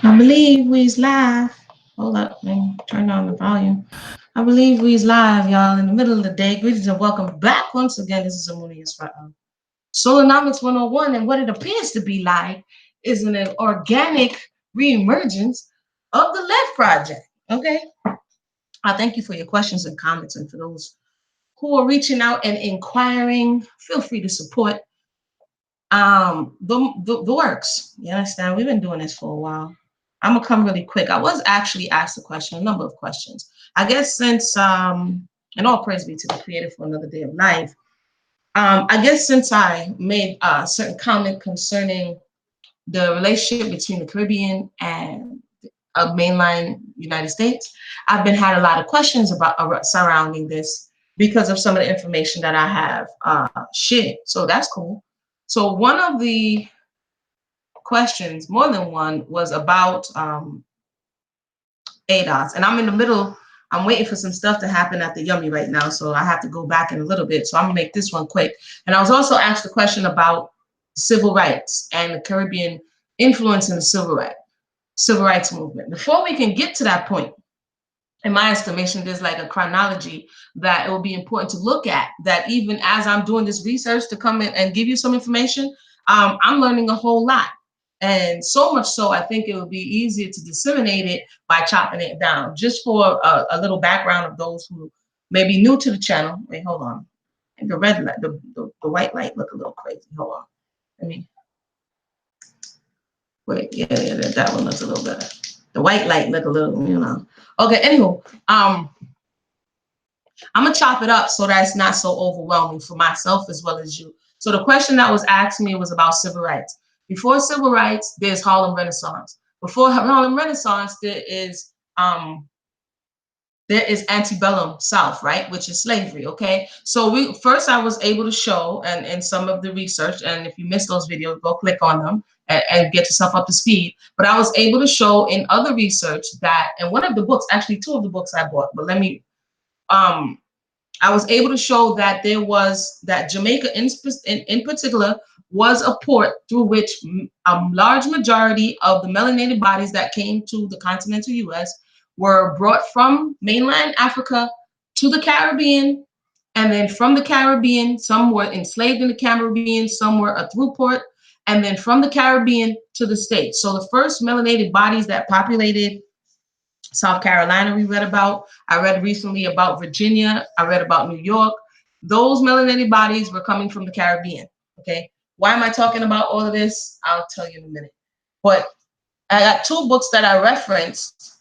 I believe we's live. Hold up, let me turn down the volume. I believe we's live, y'all, in the middle of the day. Greetings and welcome back once again. This is Amunia's Solonomics 101, and what it appears to be like is an organic reemergence of the Left Project. Okay, I thank you for your questions and comments, and for those who are reaching out and inquiring, feel free to support the works. You understand? We've been doing this for a while. I'm gonna come really quick. I was actually asked a question, a number of questions. I guess since and all praise be to the Creator for another day of life. I guess since I made a certain comment concerning the relationship between the Caribbean and mainland United States, I've been had a lot of questions about surrounding this because of some of the information that I have shared. So that's cool. So one of the questions, more than one, was about ADOS. And I'm in the middle, I'm waiting for some stuff to happen at the Yummy right now, so I have to go back in a little bit. So I'm gonna make this one quick. And I was also asked a question about civil rights and the Caribbean influence in the civil rights movement. Before we can get to that point, in my estimation, there's like a chronology that it will be important to look at, that even as I'm doing this research to come in and give you some information, I'm learning a whole lot. And so much so, I think it would be easier to disseminate it by chopping it down. Just for a little background of those who may be new to the channel. Wait, hold on. And the red light, the white light look a little crazy. Hold on. Let me, wait, yeah, that one looks a little better. The white light look a little, you know. Okay, anywho, I'm gonna chop it up so that it's not so overwhelming for myself as well as you. So the question that was asked me was about civil rights. Before civil rights, there's Harlem Renaissance. Before Harlem Renaissance, there is antebellum South, right, which is slavery. Okay, so first I was able to show, and in some of the research, and if you missed those videos, go click on them and get yourself up to speed. But I was able to show in other research that, and one of the books, actually two of the books I bought, but let me I was able to show that that Jamaica in particular was a port through which a large majority of the melanated bodies that came to the continental US were brought from mainland Africa to the Caribbean. And then from the Caribbean, some were enslaved in the Caribbean, some were a through port, and then from the Caribbean to the States. So the first melanated bodies that populated South Carolina, we read about. I read recently about Virginia. I read about New York. Those melanated bodies were coming from the Caribbean. Okay. Why am I talking about all of this? I'll tell you in a minute. But I got two books that I referenced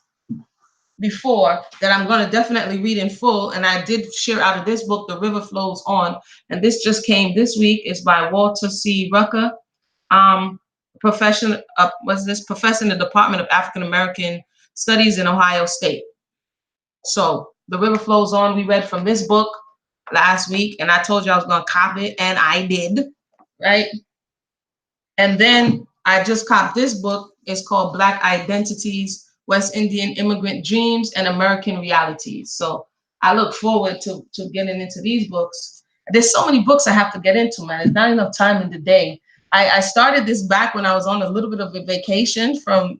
before that I'm going to definitely read in full. And I did share out of this book, The River Flows On. And this just came this week. It's by Walter C. Rucker. Professor in the Department of African American Studies in Ohio State. So The River Flows On, we read from this book last week, and I told you I was going to copy it, and I did, right? And then I just copied this book. It's called Black Identities, West Indian Immigrant Dreams and American Realities. So I look forward to getting into these books. There's so many books I have to get into, man. There's not enough time in the day. I started this back when I was on a little bit of a vacation from,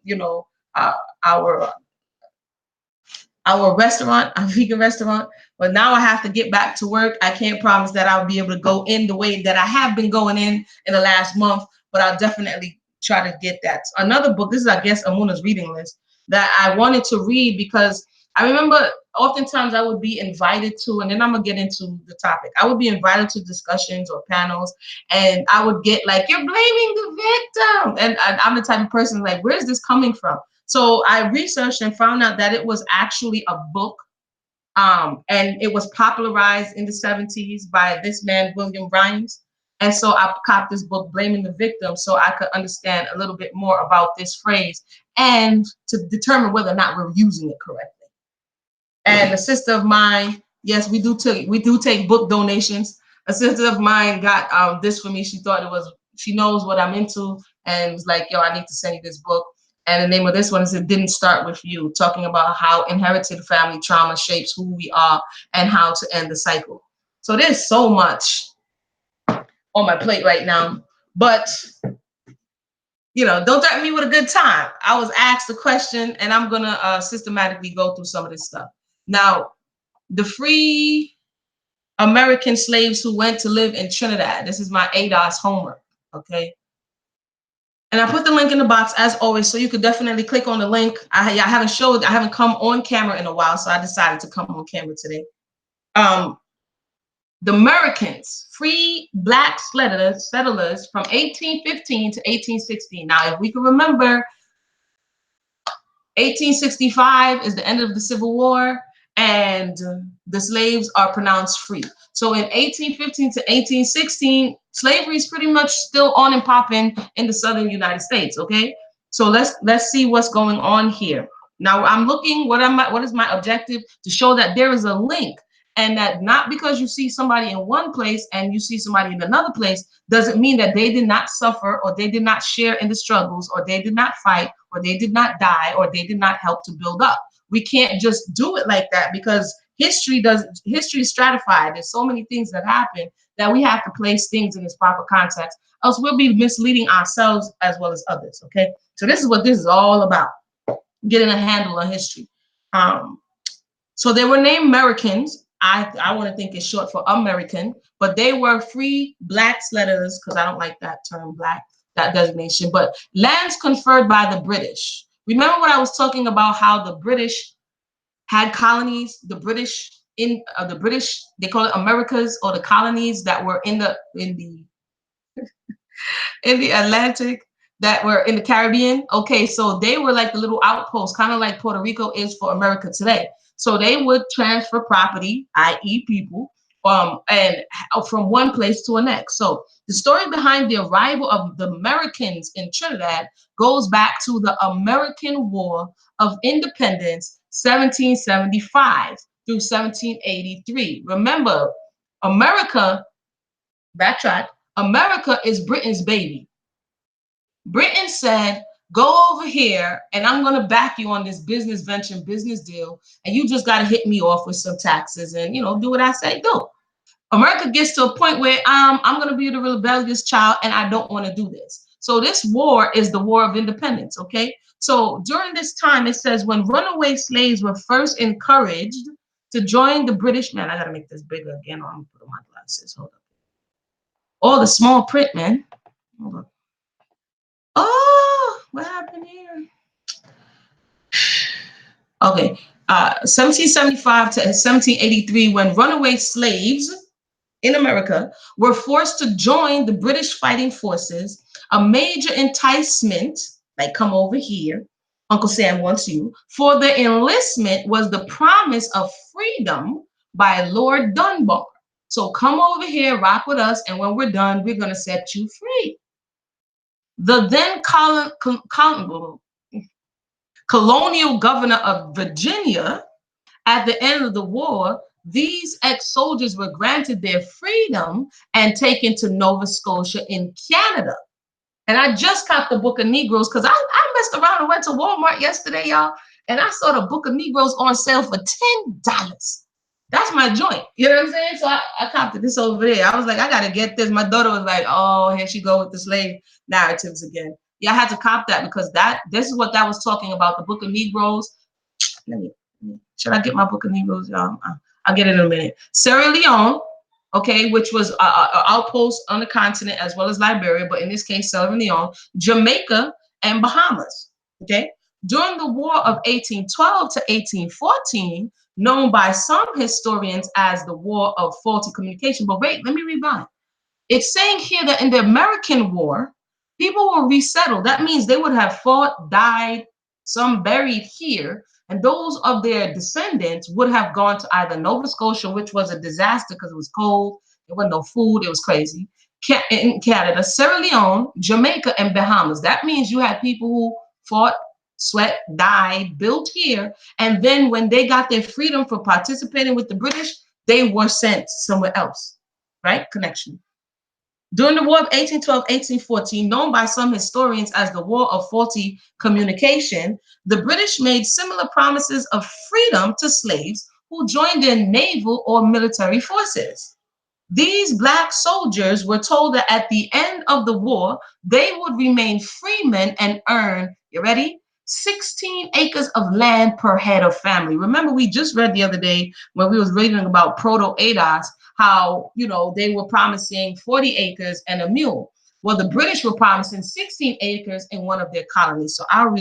our restaurant, our vegan restaurant. But now I have to get back to work. I can't promise that I'll be able to go in the way that I have been going in the last month, but I'll definitely try to get that. Another book, this is, I guess, Amuna's reading list that I wanted to read because I remember oftentimes I would be invited to, and then I'm going to get into the topic. I would be invited to discussions or panels, and I would get like, you're blaming the victim. And I'm the type of person like, where's this coming from? So I researched and found out that it was actually a book, and it was popularized in the 70s by this man, William Rhymes. And so I copied this book, Blaming the Victim, so I could understand a little bit more about this phrase and to determine whether or not we're using it correctly. And a sister of mine, yes, we do take book donations. A sister of mine got this for me. She knows what I'm into, and was like, yo, I need to send you this book. And the name of this one is It Didn't Start With You, talking about how inherited family trauma shapes who we are and how to end the cycle. So there's so much on my plate right now. But Don't threaten me with a good time. I was asked a question, and I'm gonna systematically go through some of this stuff. Now, the free American slaves who went to live in Trinidad. This is my ADOS homework. Okay. And I put the link in the box as always, so you could definitely click on the link. I haven't come on camera in a while, so I decided to come on camera today. The Americans, free black settlers from 1815 to 1816. Now, if we can remember, 1865 is the end of the Civil War, and the slaves are pronounced free. So in 1815 to 1816, slavery is pretty much still on and popping in the southern United States. Okay, so let's see what's going on here. Now I'm looking. What is my objective? To show that there is a link, and that not because you see somebody in one place and you see somebody in another place doesn't mean that they did not suffer, or they did not share in the struggles, or they did not fight, or they did not die, or they did not help to build up. We can't just do it like that, because history is stratified. There's so many things that happen that we have to place things in its proper context, else we'll be misleading ourselves as well as others. Okay, so this is what this is all about, getting a handle on history. So they were named Americans. I want to think it's short for American, but they were free black settlers, because I don't like that term black, that designation, but lands conferred by the British. Remember what I was talking about, how the British had colonies, the British they call it Americas, or the colonies that were in the Atlantic, that were in the Caribbean. Okay, so they were like the little outposts, kind of like Puerto Rico is for America today. So they would transfer property, i.e., people, and from one place to the next. So the story behind the arrival of the Americans in Trinidad goes back to the American War of Independence, 1775 through 1783. Remember, America, backtrack, America is Britain's baby. Britain said, go over here and I'm going to back you on this business venture, business deal. And you just got to hit me off with some taxes and, do what I say, do. America gets to a point where I'm going to be the rebellious child and I don't want to do this. So this war is the War of Independence. Okay. So during this time, it says when runaway slaves were first encouraged to join the British, man, I got to make this bigger again. I'm going to put on my glasses. Hold up. Oh, the small print, man. Hold up. Oh, what happened here? Okay, 1775 to 1783, when runaway slaves in America were forced to join the British fighting forces, a major enticement, like come over here, Uncle Sam wants you, for the enlistment was the promise of freedom by Lord Dunbar. So come over here, rock with us, and when we're done, we're going to set you free. The then colonial governor of Virginia, at the end of the war, these ex-soldiers were granted their freedom and taken to Nova Scotia in Canada. And I just got the Book of Negroes, because I messed around and went to Walmart yesterday, y'all, and I saw the Book of Negroes on sale for $10. That's my joint. You know what I'm saying? So I copped this over there. I was like, I got to get this. My daughter was like, oh, here she go with the slave narratives again. Yeah, I had to cop that, because this is what that was talking about, the Book of Negroes. Should I get my Book of Negroes, y'all? I'll get it in a minute. Sierra Leone, okay, which was an outpost on the continent, as well as Liberia, but in this case, Sierra Leone, Jamaica, and Bahamas, okay? During the War of 1812 to 1814, known by some historians as the War of Faulty Communication. But wait, let me rewind. It's saying here that in the American War, people were resettled. That means they would have fought, died, some buried here, and those of their descendants would have gone to either Nova Scotia, which was a disaster because it was cold, there was no food, it was crazy, in Canada, Sierra Leone, Jamaica, and Bahamas. That means you had people who fought, sweat, died, built here, and then when they got their freedom for participating with the British, they were sent somewhere else, right? Connection. During the War of 1812-1814, known by some historians as the War of Faulty Communication, the British made similar promises of freedom to slaves who joined their naval or military forces. These black soldiers were told that at the end of the war, they would remain freemen and earn, you ready? 16 acres of land per head of family. Remember, we just read the other day when we was reading about proto-ADOS, how, they were promising 40 acres and a mule. Well, the British were promising 16 acres in one of their colonies. So I'll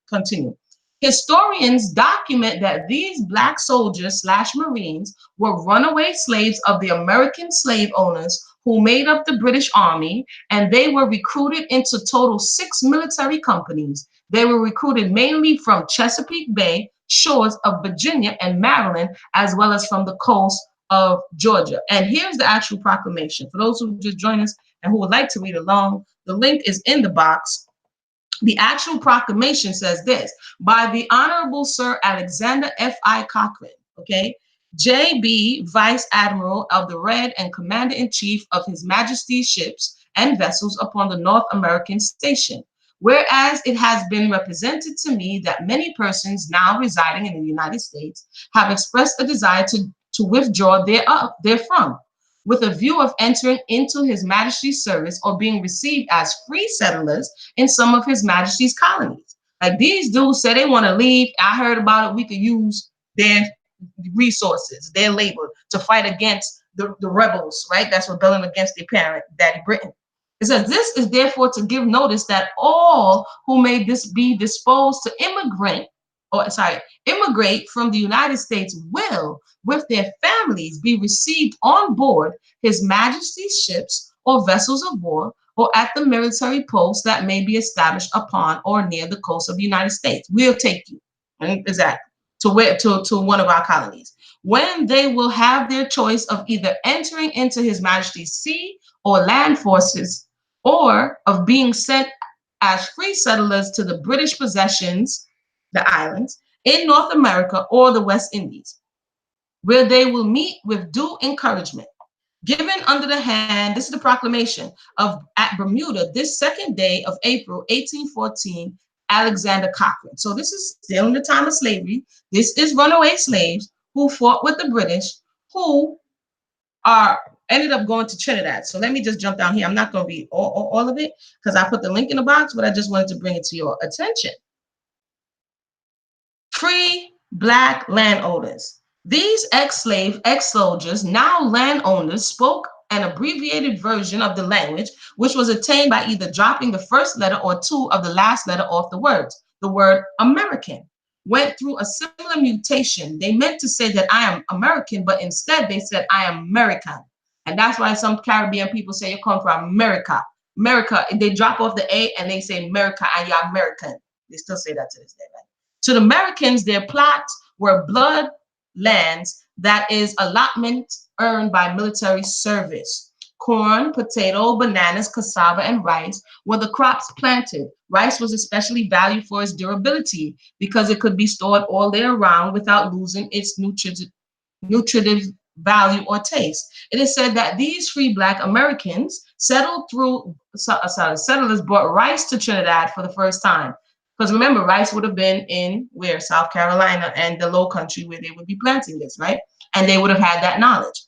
continue. Historians document that these black soldiers slash Marines were runaway slaves of the American slave owners who made up the British Army, and they were recruited into total 6 military companies. They were recruited mainly from Chesapeake Bay, shores of Virginia and Maryland, as well as from the coast of Georgia. And here's the actual proclamation. For those who just joined us and who would like to read along, the link is in the box. The actual proclamation says this: by the Honorable Sir Alexander F.I. Cochrane, okay, J.B. Vice Admiral of the Red and Commander-in-Chief of His Majesty's ships and vessels upon the North American station. Whereas it has been represented to me that many persons now residing in the United States have expressed a desire to withdraw therefrom, with a view of entering into His Majesty's service or being received as free settlers in some of His Majesty's colonies. Like, these dudes say they want to leave. I heard about it. We could use their resources, their labor to fight against the rebels, right? That's rebelling against their parent, Daddy Britain. It says, this is therefore to give notice that all who may be disposed to immigrate from the United States will, with their families, be received on board His Majesty's ships or vessels of war, or at the military posts that may be established upon or near the coast of the United States. We'll take you, exactly, to one of our colonies, when they will have their choice of either entering into His Majesty's sea or land forces, or of being sent as free settlers to the British possessions, the islands, in North America or the West Indies, where they will meet with due encouragement. Given under the hand, this is the proclamation of at Bermuda, this 2nd day of April, 1814, Alexander Cochrane. So this is still in the time of slavery. This is runaway slaves who fought with the British, who ended up going to Trinidad. So let me just jump down here. I'm not going to read all of it because I put the link in the box, but I just wanted to bring it to your attention. Free black landowners. These ex-slave, ex-soldiers, now landowners, spoke an abbreviated version of the language, which was attained by either dropping the first letter or two of the last letter off the words. The word American went through a similar mutation. They meant to say that I am American, but instead they said I am American. And that's why some Caribbean people say you come from America. America, they drop off the A and they say America and you're American. They still say that to this day, right? To the Americans, their plots were blood lands, that is, allotment earned by military service. Corn, potato, bananas, cassava, and rice were the crops planted. Rice was especially valued for its durability because it could be stored all year round without losing its nutritive value or taste. It is said that these free black Americans settlers brought rice to Trinidad for the first time. Because remember, rice would have been in where? South Carolina and the Low Country, where they would be planting this, right? And they would have had that knowledge.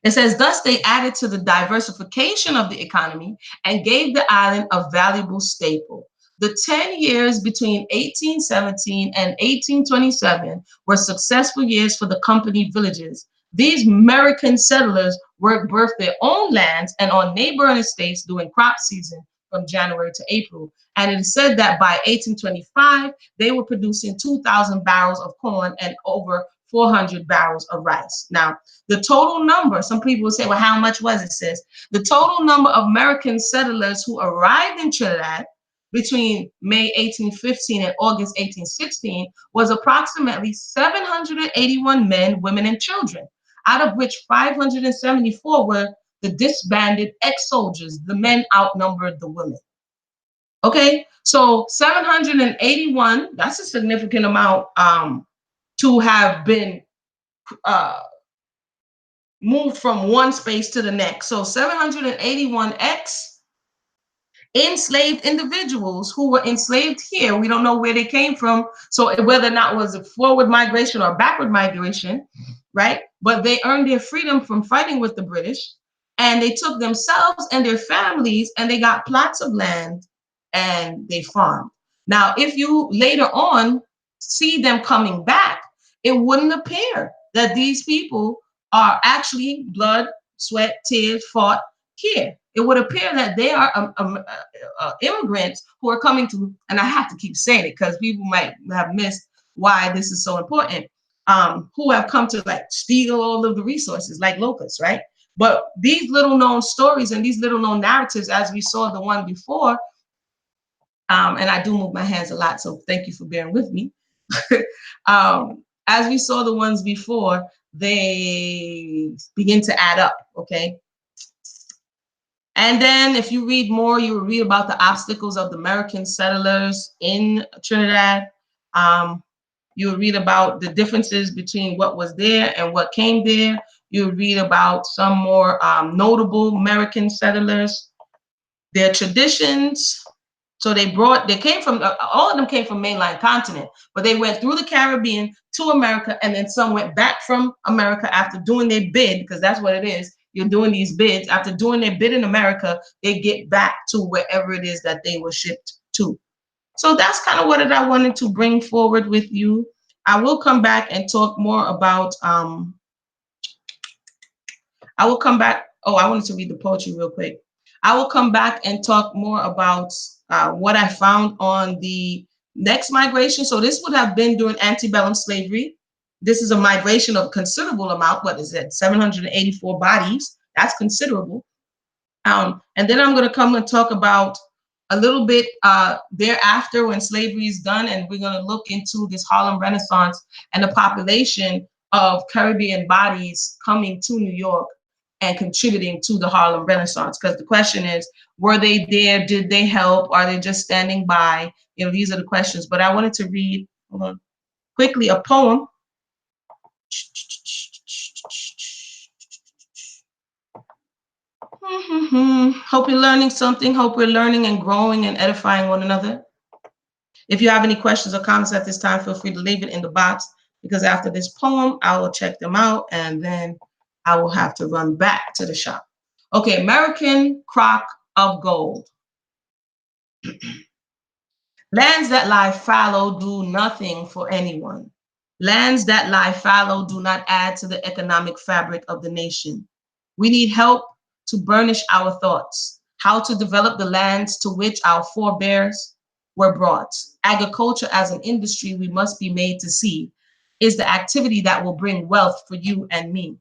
It says, thus they added to the diversification of the economy and gave the island a valuable staple. The 10 years between 1817 and 1827 were successful years for the company villages. These American settlers birthed their own lands and on neighboring estates during crop season from January to April. And it is said that by 1825, they were producing 2,000 barrels of corn and over 400 barrels of rice. Now, the total number, some people will say, well, how much was it, sis? The total number of American settlers who arrived in Trinidad between May 1815 and August 1816 was approximately 781 men, women, and children, out of which 574 were the disbanded ex-soldiers. The men outnumbered the women. Okay, so 781, that's a significant amount to have been moved from one space to the next. So 781 enslaved individuals who were enslaved here. We don't know where they came from. So whether or not it was a forward migration or backward migration, right? But they earned their freedom from fighting with the British, and they took themselves and their families and they got plots of land and they farmed. Now, if you later on see them coming back, it wouldn't appear that these people are actually blood, sweat, tears fought here. It would appear that they are immigrants who are coming to, and I have to keep saying it because people might have missed why this is so important, who have come to like steal all of the resources like locusts, right? But these little known stories and these little known narratives, as we saw the one before, and I do move my hands a lot, so thank you for bearing with me. As we saw the ones before, they begin to add up, okay? And then if you read more, you will read about the obstacles of the American settlers in Trinidad. You'll read about the differences between what was there and what came there. You'll read about some more notable American settlers, their traditions. So they came from, all of them came from mainland continent, but they went through the Caribbean to America, and then some went back from America after doing their bid, because that's what it is. You're doing these bids. After doing their bid in America, they get back to wherever it is that they were shipped to. So that's kind of what I wanted to bring forward with you. I will come back and talk more about, I will come back. Oh, I wanted to read the poetry real quick. I will come back and talk more about what I found on the next migration. So this would have been during antebellum slavery. This is a migration of considerable amount. What is it? 784 bodies. That's considerable. And then I'm going to come and talk about a little bit thereafter when slavery is done, and we're going to look into this Harlem Renaissance and the population of Caribbean bodies coming to New York and contributing to the Harlem Renaissance. Because the question is, were they there? Did they help? Are they just standing by? You know, these are the questions. But I wanted to read, hold on, quickly a poem. Hope you're learning something. Hope we're learning and growing and edifying one another. If you have any questions or comments at this time, feel free to leave it in the box, because after this poem, I will check them out and then I will have to run back to the shop. Okay, American Crock of Gold. Lands that lie fallow do nothing for anyone. Lands that lie fallow do not add to the economic fabric of the nation. We need help to burnish our thoughts, how to develop the lands to which our forebears were brought. Agriculture as an industry we must be made to see is the activity that will bring wealth for you and me.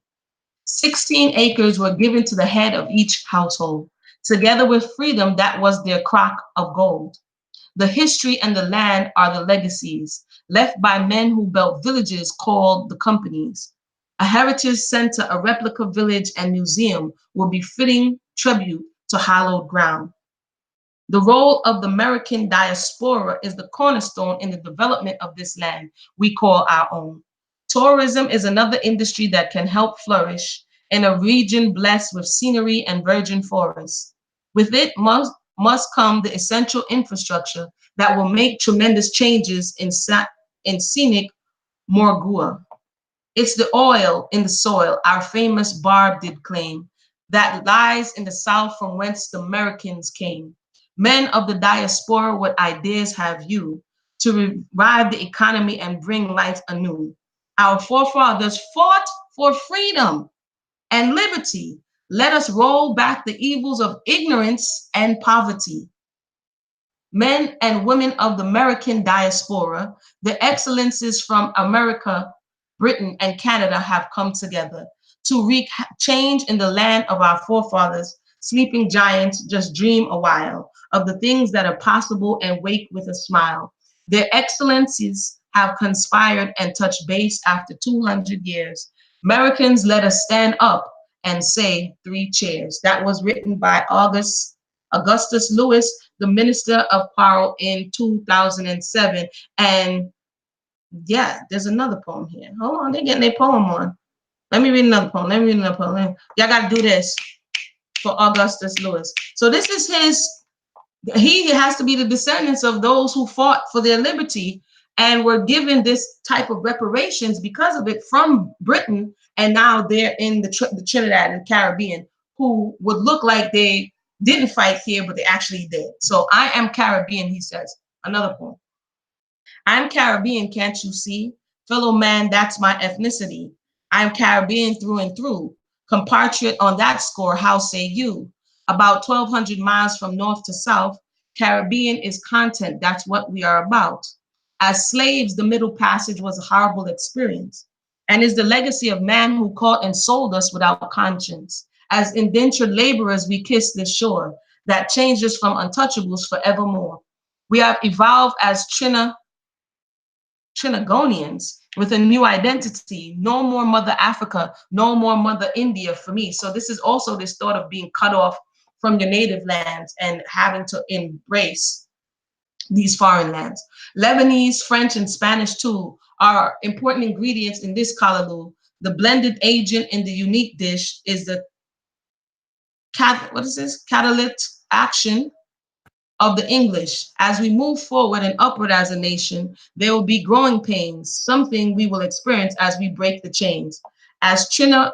16 acres were given to the head of each household. Together with freedom, that was their crock of gold. The history and the land are the legacies left by men who built villages called the companies. A heritage center, a replica village and museum will be fitting tribute to hallowed ground. The role of the American diaspora is the cornerstone in the development of this land we call our own. Tourism is another industry that can help flourish in a region blessed with scenery and virgin forests. With it must come the essential infrastructure that will make tremendous changes in scenic Morgua. It's the oil in the soil, our famous Barb did claim, that lies in the South from whence the Americans came. Men of the diaspora, what ideas have you to revive the economy and bring life anew? Our forefathers fought for freedom and liberty. Let us roll back the evils of ignorance and poverty. Men and women of the American diaspora, the excellences from America, Britain, and Canada have come together to wreak change in the land of our forefathers. Sleeping giants, just dream a while of the things that are possible and wake with a smile. Their excellencies have conspired and touched base after 200 years. Americans, let us stand up and say 3 cheers. That was written by Augustus Lewis, the Minister of Power in 2007. And yeah, there's another poem here. Hold on, they're getting their poem on. Let me read another poem. Y'all got to do this for Augustus Lewis. So this is he has to be the descendants of those who fought for their liberty and were given this type of reparations because of it from Britain, and now they're in the Trinidad and Caribbean, who would look like they didn't fight here, but they actually did. So I am Caribbean, he says. Another poem. I'm Caribbean, can't you see? Fellow man, that's my ethnicity. I'm Caribbean through and through. Compatriot on that score, how say you? About 1,200 miles from north to south, Caribbean is content, that's what we are about. As slaves, the Middle Passage was a horrible experience and is the legacy of man who caught and sold us without conscience. As indentured laborers, we kiss this shore that changed us from untouchables forevermore. We have evolved as Trinagonians with a new identity. No more Mother Africa, no more Mother India for me. So this is also this thought of being cut off from your native lands and having to embrace these foreign lands. Lebanese, French, and Spanish too are important ingredients in this kalaloo. The blended agent in the unique dish is the catalytic action of the English. As we move forward and upward as a nation, there will be growing pains, something we will experience as we break the chains. As Trinbaggians,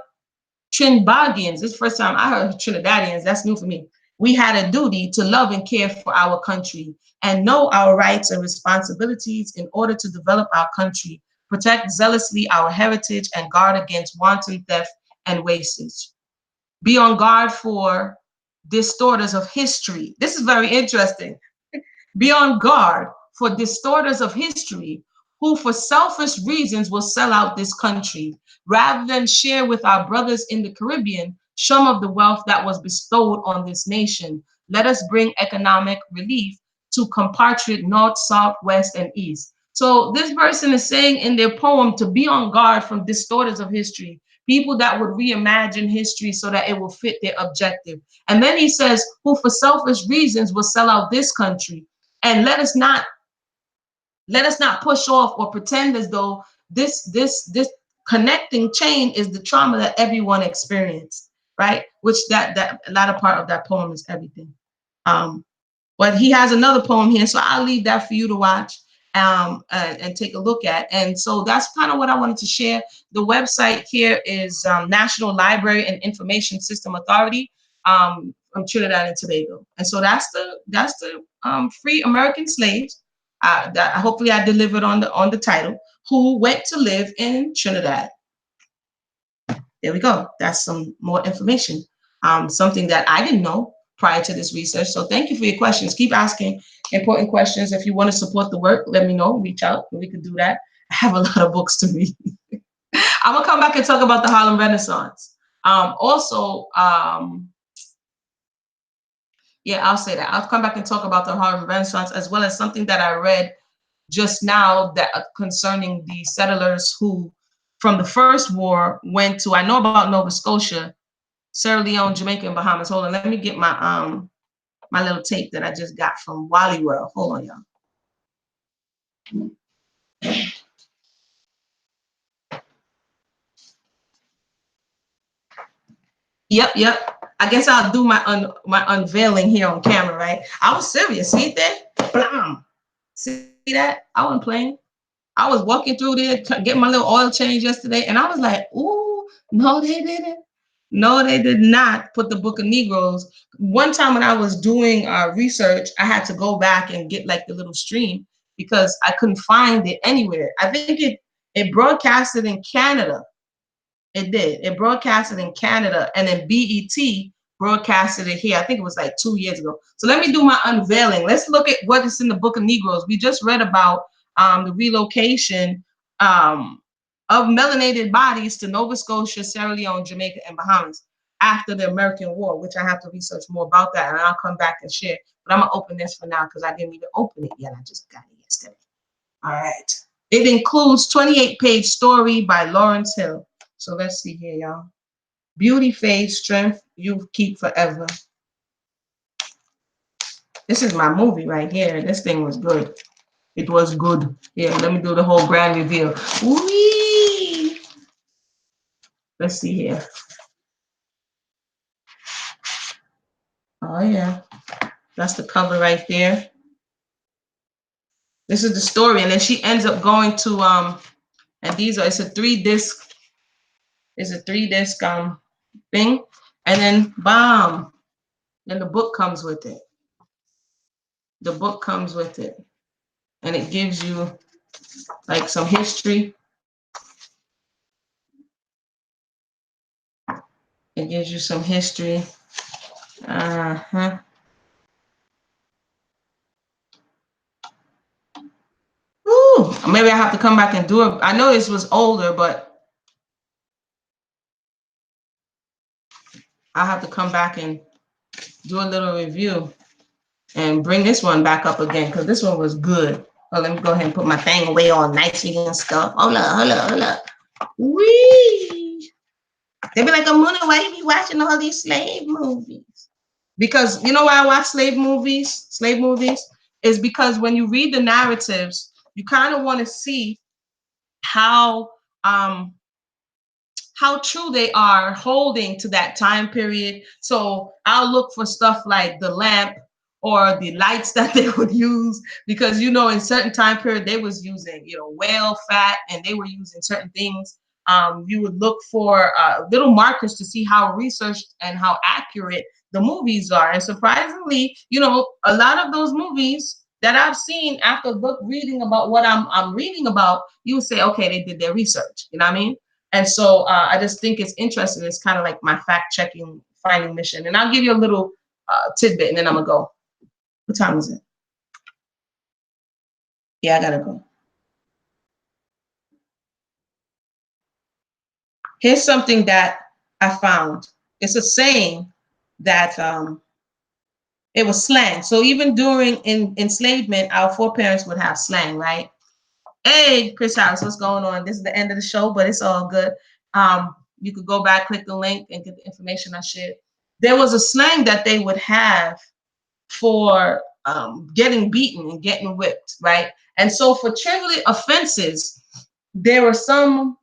this is the first time I heard Trinidadians, that's new for me. We had a duty to love and care for our country and know our rights and responsibilities in order to develop our country, protect zealously our heritage, and guard against wanton theft and wastage. Be on guard for distorters of history. This is very interesting. Be on guard for distorters of history who, for selfish reasons, will sell out this country rather than share with our brothers in the Caribbean some of the wealth that was bestowed on this nation. Let us bring economic relief to compatriot North, South, West, and East. So this person is saying in their poem to be on guard from distorters of history, people that would reimagine history so that it will fit their objective. And then he says, who for selfish reasons will sell out this country. And let us not push off or pretend as though this connecting chain is the trauma that everyone experienced, right? Which that latter part of that poem is everything. But he has another poem here, so I'll leave that for you to watch and take a look at. And so that's kind of what I wanted to share. The website here is National Library and Information System Authority from Trinidad and Tobago. And so that's the free American slaves that hopefully I delivered on the title, who went to live in Trinidad. There we go. That's some more information. Something that I didn't know prior to this research. So thank you for your questions. Keep asking important questions. If you want to support the work, let me know. Reach out. We can do that. I have a lot of books to read. I'm gonna come back and talk about the Harlem Renaissance. Yeah, I'll say that. I'll come back and talk about the Harlem Renaissance, as well as something that I read just now that concerning the settlers who, from the first war, went to. I know about Nova Scotia, Sierra Leone, Jamaica, and Bahamas. Hold on, let me get my little tape that I just got from Wally World. Hold on, y'all. Yep. I guess I'll do my unveiling here on camera, right? I was serious. See that? Blam. See that? I wasn't playing. I was walking through there, getting my little oil change yesterday, and I was like, ooh, no, they didn't. No, they did not put the Book of Negroes. One time when I was doing research, I had to go back and get like the little stream because I couldn't find it anywhere. I think it broadcasted in Canada. It did. It broadcasted in Canada, and then BET broadcasted it here. I think it was like 2 years ago. So let me do my unveiling. Let's look at what is in the Book of Negroes. We just read about the relocation of melanated bodies to Nova Scotia, Sierra Leone, Jamaica, and Bahamas after the American War, which I have to research more about that, and I'll come back and share. But I'm gonna open this for now because I didn't even open it yet. I just got it yesterday. All right. It includes 28-page story by Lawrence Hill. So let's see here, y'all. Beauty fades, strength you keep forever. This is my movie right here. This thing was good. It was good. Yeah, let me do the whole grand reveal. Whee! Let's see here. Oh yeah, that's the cover right there. This is the story, and then she ends up going to and these are, it's a 3 disc thing, and then bam, then the book comes with it. The book comes with it, and it gives you like some history. It gives you some history. Uh-huh. Ooh, maybe I have to come back and do it. I know this was older, but I have to come back and do a little review and bring this one back up again because this one was good. Oh, let me go ahead and put my thing away all nicely and stuff. Hold up, hold up, hold up. Wee. They be like, Amuna, why you be watching all these slave movies? Because you know why I watch slave movies? Slave movies is because when you read the narratives, you kind of want to see how um how true they are holding to that time period. So I'll look for stuff like the lamp or the lights that they would use, because you know in certain time period they was using, you know, whale fat, and they were using certain things. You would look for little markers to see how researched and how accurate the movies are. And surprisingly, you know, a lot of those movies that I've seen after reading about what I'm reading about, you would say, okay, they did their research. You know what I mean? And so I just think it's interesting. It's kind of like my fact checking, finding mission. And I'll give you a little tidbit, and then I'm gonna go. What time is it? Yeah, I gotta go. Here's something that I found. It's a saying that it was slang. So even during enslavement, our foreparents would have slang, right? Hey, Chris Harris, what's going on? This is the end of the show, but it's all good. You could go back, click the link, and get the information I shared. There was a slang that they would have for getting beaten and getting whipped, right? And so for trivial offenses, there were some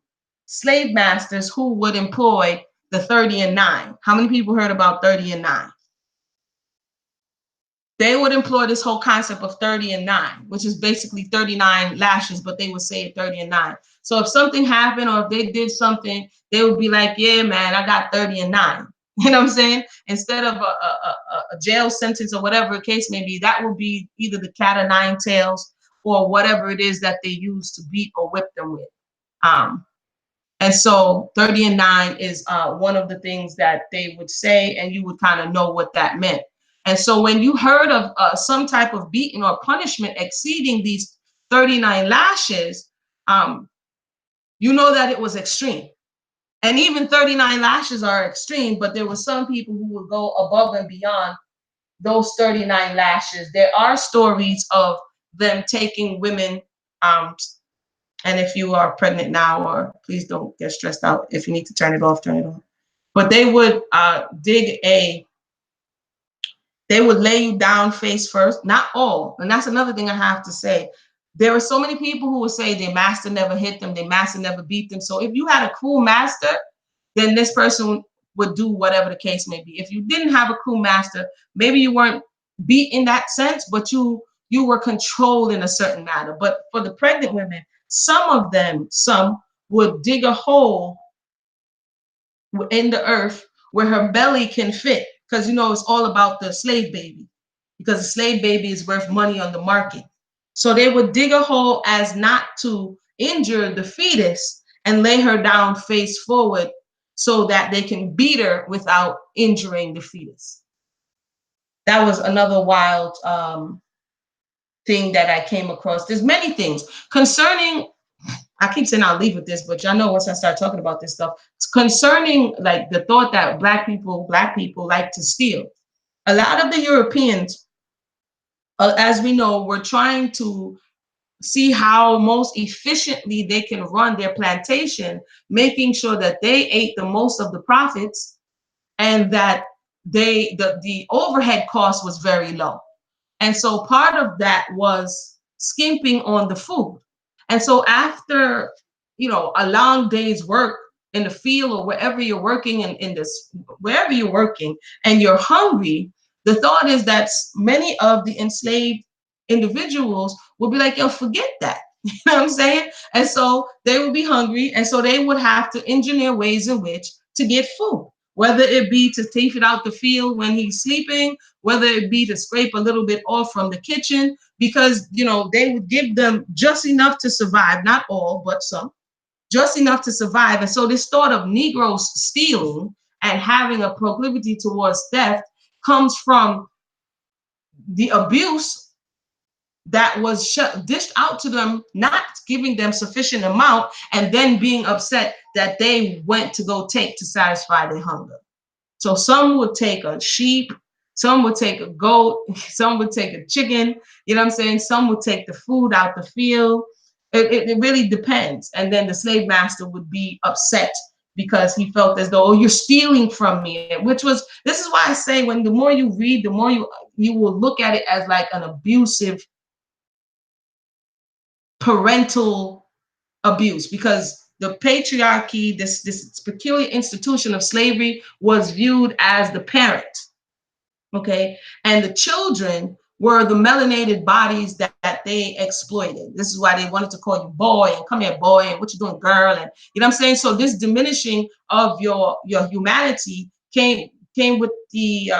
slave masters who would employ the 30 and 9. How many people heard about 30 and 9? They would employ this whole concept of 30 and 9, which is basically 39 lashes, but they would say it 30 and 9. So if something happened or if they did something, they would be like, yeah, man, I got 30 and 9. You know what I'm saying? Instead of a jail sentence or whatever the case may be, that would be either the cat o' nine tails or whatever it is that they use to beat or whip them with. Um, and so 30 and 9 is one of the things that they would say, and you would kind of know what that meant. And so when you heard of some type of beating or punishment exceeding these 39 lashes, you know that it was extreme. And even 39 lashes are extreme, but there were some people who would go above and beyond those 39 lashes. There are stories of them taking women, and if you are pregnant now, or please don't get stressed out. If you need to turn it off, turn it off. But they would they would lay you down face first. Not all, and that's another thing I have to say. There were so many people who would say their master never hit them, their master never beat them. So if you had a cruel master, then this person would do whatever the case may be. If you didn't have a crew master, maybe you weren't beat in that sense, but you were controlled in a certain manner. But for the pregnant women, some would dig a hole in the earth where her belly can fit, because you know it's all about the slave baby, because the slave baby is worth money on the market. So they would dig a hole as not to injure the fetus and lay her down face forward so that they can beat her without injuring the fetus. That was another wild thing that I came across. There's many things concerning, I keep saying I'll leave with this, but y'all know once I start talking about this stuff, it's concerning like the thought that black people like to steal. A lot of the Europeans, as we know, were trying to see how most efficiently they can run their plantation, making sure that they ate the most of the profits, and that the overhead cost was very low. And so part of that was skimping on the food. And so after, you know, a long day's work in the field or wherever you're working in this, wherever you're working and you're hungry, the thought is that many of the enslaved individuals would be like, yo, forget that. You know what I'm saying? And so they would be hungry. And so they would have to engineer ways in which to get food, whether it be to take it out the field when he's sleeping, whether it be to scrape a little bit off from the kitchen, because, you know, they would give them just enough to survive, not all, but some, just enough to survive. And so this thought of Negroes stealing and having a proclivity towards theft comes from the abuse that was dished out to them, not giving them sufficient amount, and then being upset that they went to go take to satisfy their hunger. So some would take a sheep, some would take a goat, some would take a chicken, you know what I'm saying? Some would take the food out the field. It really depends. And then the slave master would be upset because he felt as though, oh, you're stealing from me, which was, this is why I say, when the more you read, the more you will look at it as like an abusive parental abuse, because the patriarchy, this peculiar institution of slavery, was viewed as the parent, okay? And the children were the melanated bodies that they exploited. This is why they wanted to call you boy, and come here, boy, and what you doing, girl, and you know what I'm saying? So this diminishing of your humanity came with the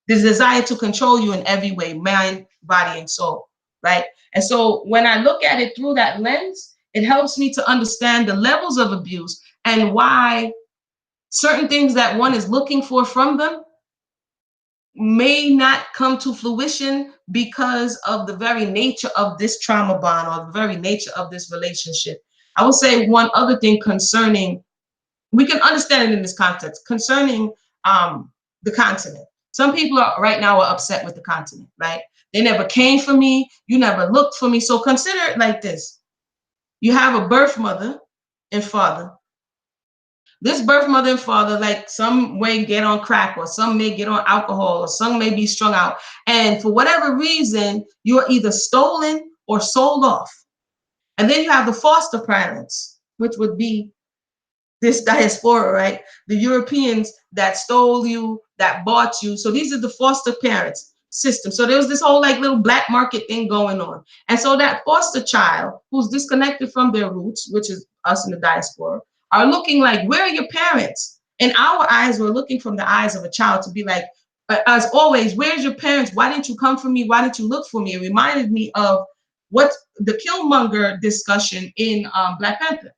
desire to control you in every way, mind, body, and soul, right? And so when I look at it through that lens, it helps me to understand the levels of abuse and why certain things that one is looking for from them may not come to fruition because of the very nature of this trauma bond, or the very nature of this relationship. I will say one other thing concerning, we can understand it in this context, concerning the continent. Some people are right now are upset with the continent, right? They never came for me. You never looked for me. So consider it like this. You have a birth mother and father. This birth mother and father, like, some may get on crack, or some may get on alcohol, or some may be strung out. And for whatever reason, you're either stolen or sold off. And then you have the foster parents, which would be this diaspora, right? The Europeans that stole you, that bought you. So these are the foster parents system. So there was this whole like little black market thing going on. And so that foster child who's disconnected from their roots, which is us in the diaspora, are looking like, where are your parents? In our eyes, we're looking from the eyes of a child to be like, as always, where's your parents? Why didn't you come for me? Why didn't you look for me? It reminded me of what the Killmonger discussion in Black Panther,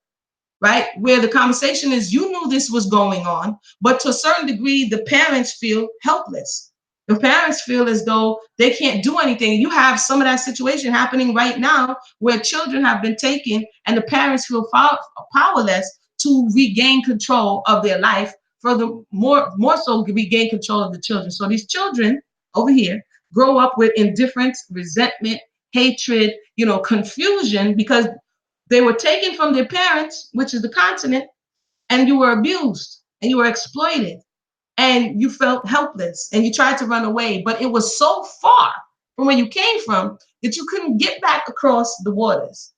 right? Where the conversation is, you knew this was going on, but to a certain degree, the parents feel helpless. The parents feel as though they can't do anything. You have some of that situation happening right now where children have been taken and the parents feel powerless to regain control of their life, further more so regain control of the children. So these children over here grow up with indifference, resentment, hatred, confusion, because they were taken from their parents, which is the continent, and you were abused and you were exploited and you felt helpless and you tried to run away, but it was so far from where you came from that you couldn't get back across the waters,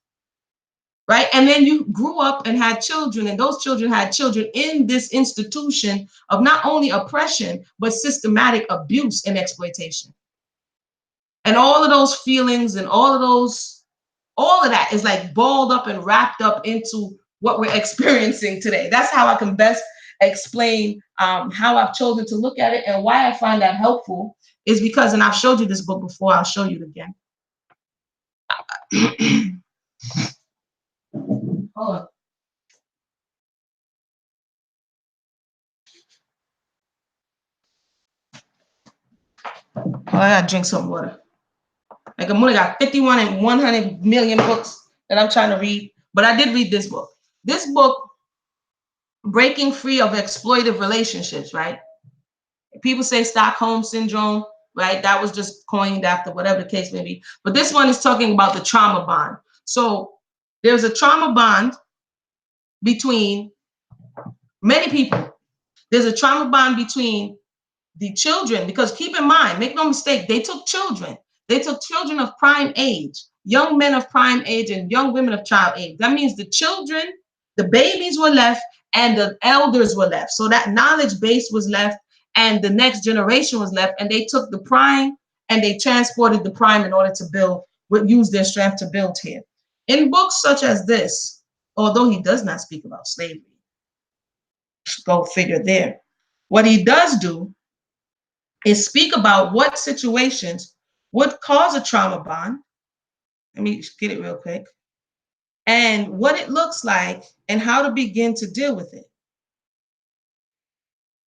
right? And then you grew up and had children, and those children had children in this institution of not only oppression, but systematic abuse and exploitation. And all of those feelings and all of that is like balled up and wrapped up into what we're experiencing today. That's how I can best explain how I've chosen to look at it, and why I find that helpful is because, and I've showed you this book before, I'll show you it again. Hold on. Oh, I gotta drink some water. Like, I'm only got 51 and 100 million books that I'm trying to read, but I did read this book. This book, Breaking Free of Exploitive Relationships, right? People say Stockholm syndrome, right? That was just coined after whatever the case may be. But this one is talking about the trauma bond. So there's a trauma bond between many people. There's a trauma bond between the children, because keep in mind, make no mistake, they took children. They took children of prime age, young men of prime age, and young women of child age. That means the children, the babies were left, and the elders were left. So that knowledge base was left, and the next generation was left, and they took the prime and they transported the prime in order to build, would use their strength to build here. In books such as this, although he does not speak about slavery, go figure there. What he does do is speak about what situations would cause a trauma bond. Let me get it real quick. And what it looks like and how to begin to deal with it.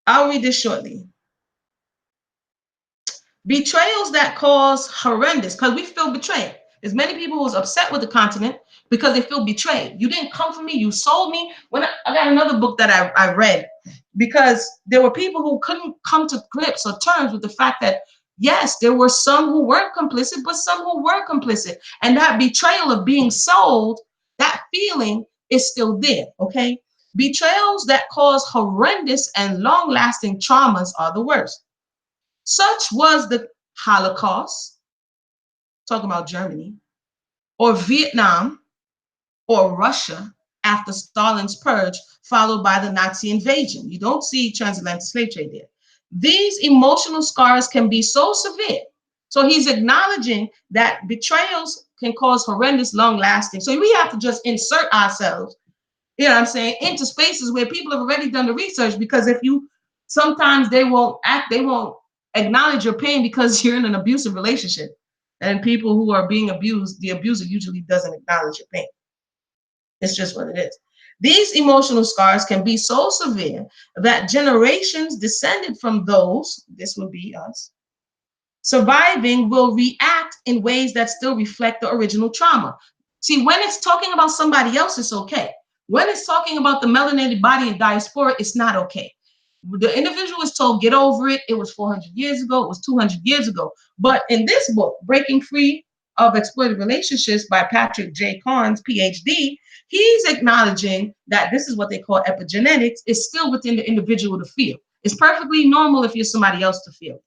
I'll read this shortly. Betrayals that cause horrendous, because we feel betrayed. There's many people who's upset with the continent because they feel betrayed. You didn't come for me, you sold me. When I got another book that I read, because there were people who couldn't come to grips or terms with the fact that, yes, there were some who weren't complicit, but some who were complicit. And that betrayal of being sold, that feeling is still there, okay? Betrayals that cause horrendous and long-lasting traumas are the worst. Such was the Holocaust, talking about Germany, or Vietnam, or Russia after Stalin's purge, followed by the Nazi invasion. You don't see transatlantic slave trade there. These emotional scars can be so severe. So he's acknowledging that betrayals can cause horrendous, long-lasting. So we have to just insert ourselves, you know what I'm saying, into spaces where people have already done the research, because if you, sometimes they won't acknowledge your pain because you're in an abusive relationship. And people who are being abused, the abuser usually doesn't acknowledge your pain. It's just what it is. These emotional scars can be so severe that generations descended from those, this would be us, surviving will react in ways that still reflect the original trauma. See, when it's talking about somebody else, it's okay. When it's talking about the melanated body in diaspora, it's not okay. The individual is told, get over it. It was 400 years ago. It was 200 years ago. But in this book, Breaking Free of Exploited Relationships by Patrick J. Carnes, PhD, he's acknowledging that this is what they call epigenetics. It's still within the individual to feel. It's perfectly normal if you're somebody else to feel.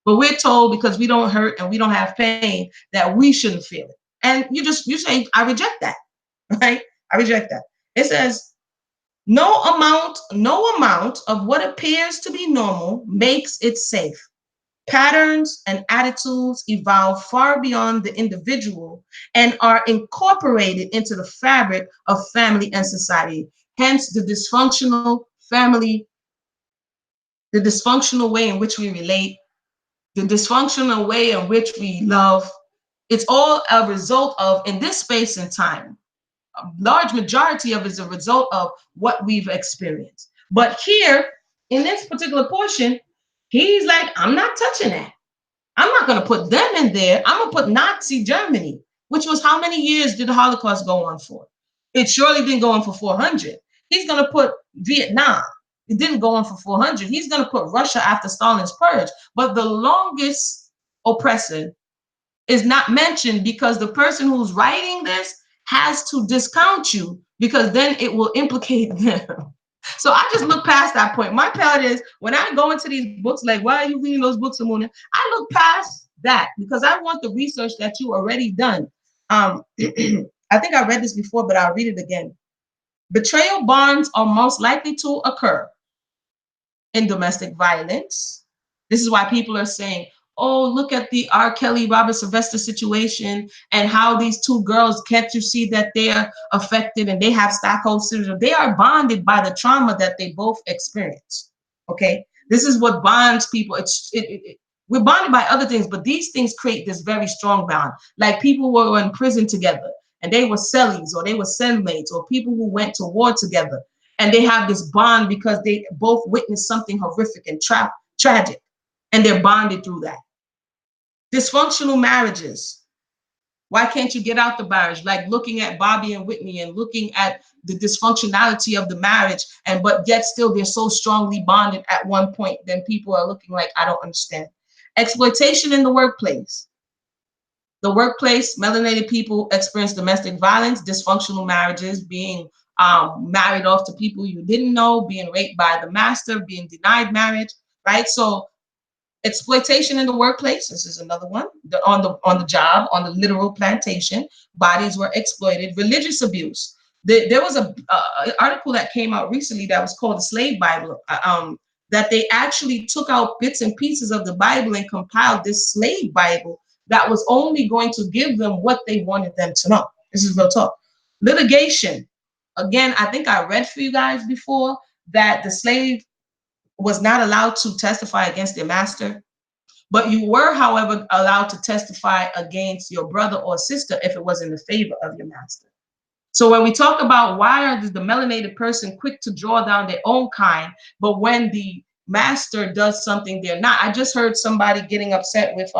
But we're told because we don't hurt and we don't have pain that we shouldn't feel it. And you say, I reject that, right? I reject that. It says, no amount of what appears to be normal makes it safe. Patterns and attitudes evolve far beyond the individual and are incorporated into the fabric of family and society. Hence, the dysfunctional family, the dysfunctional way in which we relate, the dysfunctional way in which we love. It's all a result of, in this space and time, a large majority of it is a result of what we've experienced. But here, in this particular portion, he's like, I'm not touching that. I'm not going to put them in there. I'm going to put Nazi Germany, which was, how many years did the Holocaust go on for? It surely didn't go on for 400. He's going to put Vietnam. It didn't go on for 400. He's going to put Russia after Stalin's purge. But the longest oppressor is not mentioned because the person who's writing this has to discount you, because then it will implicate them. So I just look past that point. My part is, when I go into these books, like, why are you reading those books, Amuna? I look past that because I want the research that you already done. I think I read this before, but I'll read it again. Betrayal bonds are most likely to occur in domestic violence. This is why people are saying, oh, look at the R. Kelly, Robert Sylvester situation and how these two girls, can't you see that they're affected and they have Stockholm syndrome? They are bonded by the trauma that they both experienced, okay? This is what bonds people. We're bonded by other things, but these things create this very strong bond. Like people who were in prison together and they were cellies or they were cellmates, or people who went to war together and they have this bond because they both witnessed something horrific and tragic, and they're bonded through that. Dysfunctional marriages. Why can't you get out the marriage? Like looking at Bobby and Whitney and looking at the dysfunctionality of the marriage, and but yet still they're so strongly bonded at one point, then people are looking like, I don't understand. Exploitation in the workplace. The workplace, melanated people experience domestic violence, dysfunctional marriages, being married off to people you didn't know, being raped by the master, being denied marriage, right? So exploitation in the workplace, this is another one. On the job, on the literal plantation, bodies were exploited. Religious abuse. There was a article that came out recently that was called the Slave Bible. that they actually took out bits and pieces of the Bible and compiled this slave Bible that was only going to give them what they wanted them to know. This is real talk. Litigation. Again, I think I read for you guys before that the slave was not allowed to testify against their master, but you were, however, allowed to testify against your brother or sister if it was in the favor of your master. So when we talk about why are the melanated person quick to draw down their own kind, but when the master does something they're not. I just heard somebody getting upset with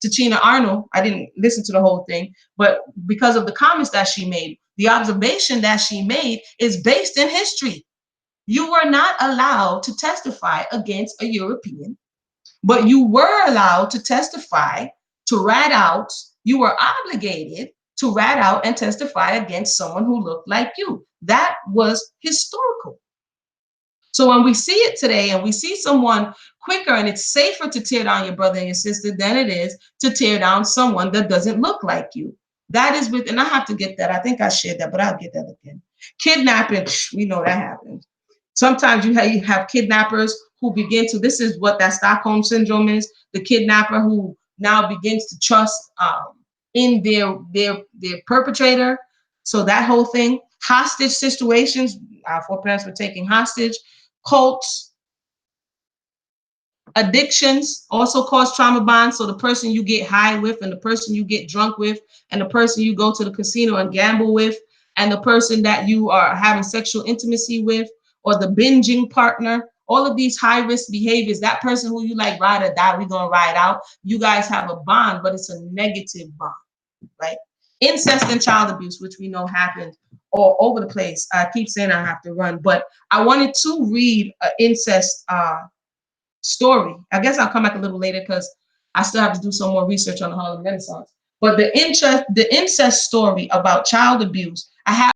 Tachina Arnold. I didn't listen to the whole thing, but because of the comments that she made, the observation that she made is based in history. You were not allowed to testify against a European, but you were allowed to testify, to rat out, you were obligated to rat out and testify against someone who looked like you. That was historical. So when we see it today and we see someone quicker, and it's safer to tear down your brother and your sister than it is to tear down someone that doesn't look like you. That is with, and I have to get that. I think I shared that, but I'll get that again. Kidnapping, we know that happens. Sometimes you have kidnappers who begin to, this is what that Stockholm syndrome is, the kidnapper who now begins to trust in their perpetrator. So that whole thing, hostage situations, our foreparents were taking hostage, cults, addictions also cause trauma bonds. So the person you get high with and the person you get drunk with and the person you go to the casino and gamble with and the person that you are having sexual intimacy with or the binging partner, all of these high risk behaviors, that person who you like ride or die, we're going to ride out. You guys have a bond, but it's a negative bond, right? Incest and child abuse, which we know happens all over the place. I keep saying I have to run, but I wanted to read an incest story. I guess I'll come back a little later because I still have to do some more research on the Harlem Renaissance. But the incest story about child abuse, I have